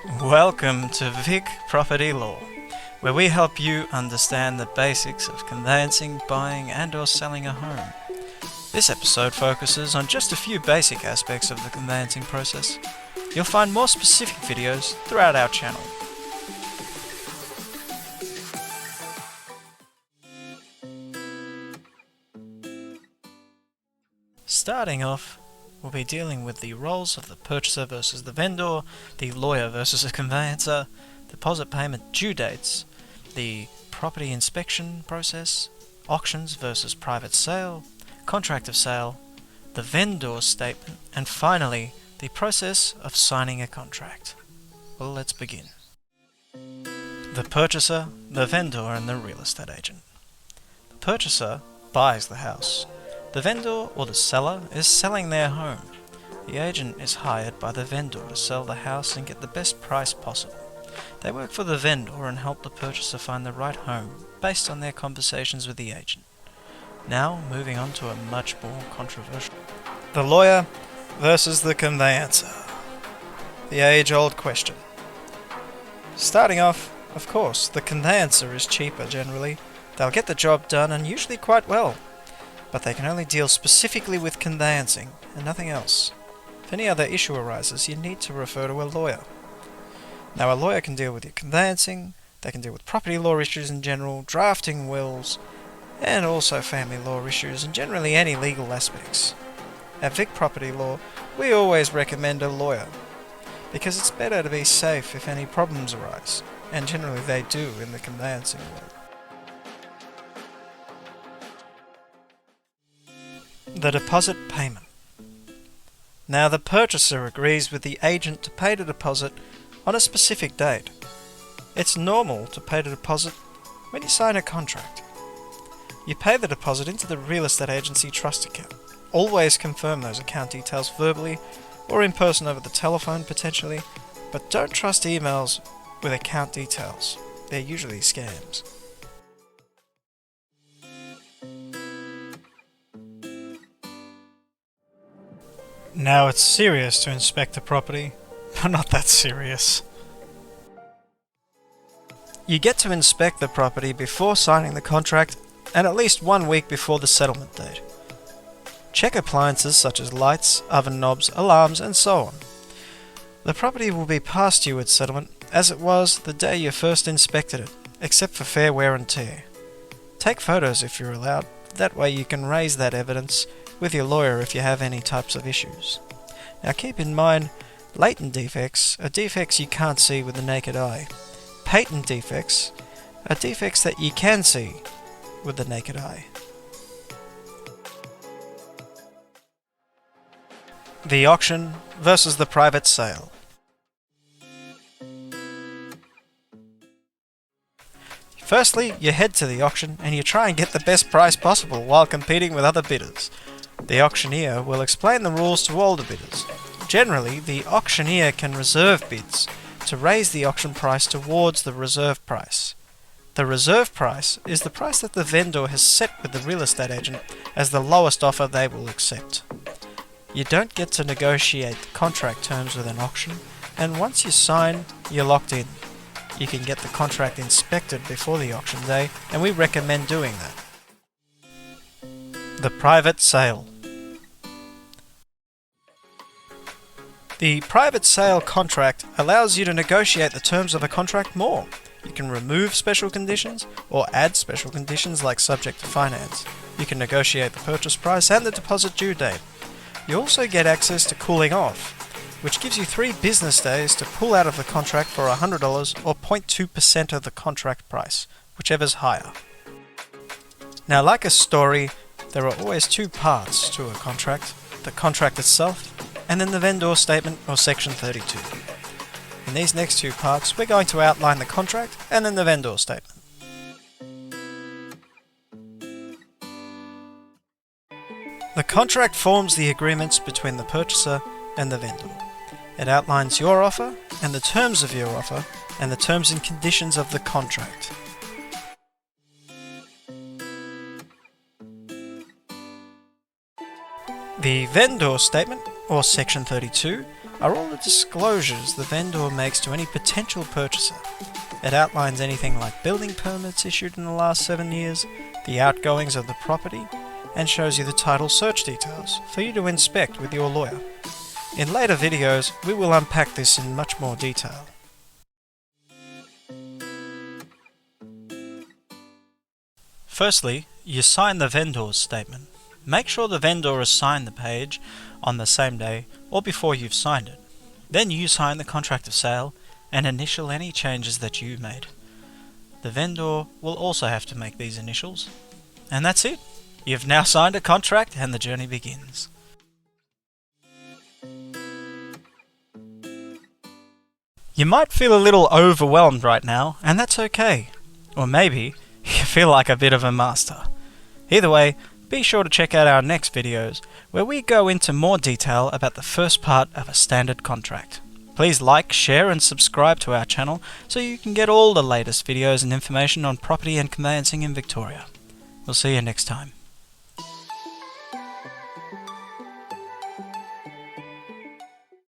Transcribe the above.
Welcome to Vic Property Law, where we help you understand the basics of conveyancing, buying and or selling a home. This episode focuses on just a few basic aspects of the conveyancing process. You'll find more specific videos throughout our channel. Starting off, we'll be dealing with the roles of the purchaser versus the vendor, the lawyer versus a conveyancer, deposit payment due dates, the property inspection process, auctions versus private sale, contract of sale, the vendor statement, and finally, the process of signing a contract. Well, let's begin. The purchaser, the vendor, and the real estate agent. The purchaser buys the house. The vendor or the seller is selling their home. The agent is hired by the vendor to sell the house and get the best price possible. They work for the vendor and help the purchaser find the right home based on their conversations with the agent. Now, moving on to a much more controversial. The lawyer versus the conveyancer. The age-old question. Starting off, of course, the conveyancer is cheaper generally. They'll get the job done and usually quite well. But they can only deal specifically with conveyancing and nothing else. If any other issue arises, you need to refer to a lawyer. Now, a lawyer can deal with your conveyancing, they can deal with property law issues in general, drafting wills, and also family law issues and generally any legal aspects. At Vic Property Law, we always recommend a lawyer, because it's better to be safe if any problems arise, and generally they do in the conveyancing world. The deposit payment. Now, the purchaser agrees with the agent to pay the deposit on a specific date. It's normal to pay the deposit when you sign a contract. You pay the deposit into the real estate agency trust account. Always confirm those account details verbally or in person over the telephone potentially, but don't trust emails with account details. They're usually scams. Now it's serious to inspect a property, but not that serious. You get to inspect the property before signing the contract and at least 1 week before the settlement date. Check appliances such as lights, oven knobs, alarms, and so on. The property will be past due at settlement as it was the day you first inspected it, except for fair wear and tear. Take photos if you're allowed, that way you can raise that evidence with your lawyer if you have any types of issues. Now keep in mind, latent defects are defects you can't see with the naked eye. Patent defects are defects that you can see with the naked eye. The auction versus the private sale. Firstly, you head to the auction and you try and get the best price possible while competing with other bidders. The auctioneer will explain the rules to all the bidders. Generally, the auctioneer can reserve bids to raise the auction price towards the reserve price. The reserve price is the price that the vendor has set with the real estate agent as the lowest offer they will accept. You don't get to negotiate the contract terms with an auction, and once you sign, you're locked in. You can get the contract inspected before the auction day, and we recommend doing that. The private sale. The private sale contract allows you to negotiate the terms of a contract more. You can remove special conditions or add special conditions like subject to finance. You can negotiate the purchase price and the deposit due date. You also get access to cooling off, which gives you 3 business days to pull out of the contract for $100 or 0.2% of the contract price, whichever's higher. Now, like a story, there are always 2 parts to a contract, the contract itself and then the vendor statement or section 32. In these next 2 parts, we're going to outline the contract and then the vendor statement. The contract forms the agreements between the purchaser and the vendor. It outlines your offer and the terms of your offer and the terms and conditions of the contract. The vendor statement, or Section 32, are all the disclosures the vendor makes to any potential purchaser. It outlines anything like building permits issued in the last 7 years, the outgoings of the property, and shows you the title search details for you to inspect with your lawyer. In later videos, we will unpack this in much more detail. Firstly, you sign the vendor's statement. Make sure the vendor has signed the page on the same day or before you've signed it. Then you sign the contract of sale and initial any changes that you made. The vendor will also have to make these initials. And that's it. You've now signed a contract and the journey begins. You might feel a little overwhelmed right now, and that's okay. Or maybe you feel like a bit of a master. Either way, be sure to check out our next videos, where we go into more detail about the first part of a standard contract. Please like, share and subscribe to our channel so you can get all the latest videos and information on property and conveyancing in Victoria. We'll see you next time.